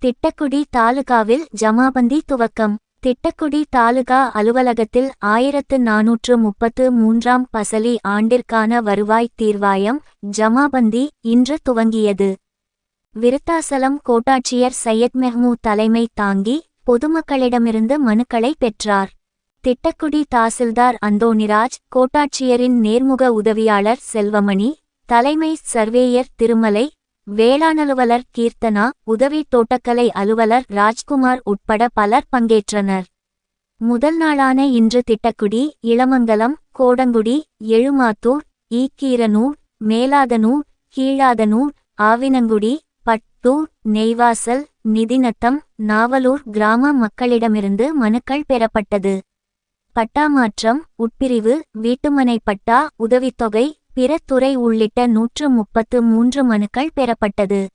திட்டக்குடி தாலுகாவில் ஜமாபந்தி துவக்கம். திட்டக்குடி தாலுகா அலுவலகத்தில் 1433ஆம் பசலி ஆண்டிற்கான வருவாய் தீர்வாயம் ஜமாபந்தி இன்று துவங்கியது. விருத்தாசலம் கோட்டாட்சியர் சையத் மெஹ்மூத் தலைமை தாங்கி பொதுமக்களிடமிருந்து மனுக்களை பெற்றார். திட்டக்குடி தாசில்தார் அந்தோணிராஜ், கோட்டாட்சியரின் நேர்முக உதவியாளர் செல்வமணி, தலைமை சர்வேயர் திருமலை, வேளாணலுவலர் கீர்த்தனா, உதவி தோட்டக்கலை அலுவலர் ராஜ்குமார் உட்பட பலர் பங்கேற்றனர். முதல் நாளான இன்று திட்டக்குடி, இளமங்கலம், கோடங்குடி, எழுமாத்தூர், ஈக்கீரனூர், மேலாதனூர், கீழாதனூர், ஆவினங்குடி, பட்டூர், நெய்வாசல், நிதிநத்தம், நாவலூர் கிராம மக்களிடமிருந்து மனுக்கள் பெறப்பட்டது. பட்டா மாற்றம், உட்பிரிவு, வீட்டுமனை பட்டா, உதவித்தொகை, பிற துறை உள்ளிட்ட 133 மனுக்கள் பெறப்பட்டது.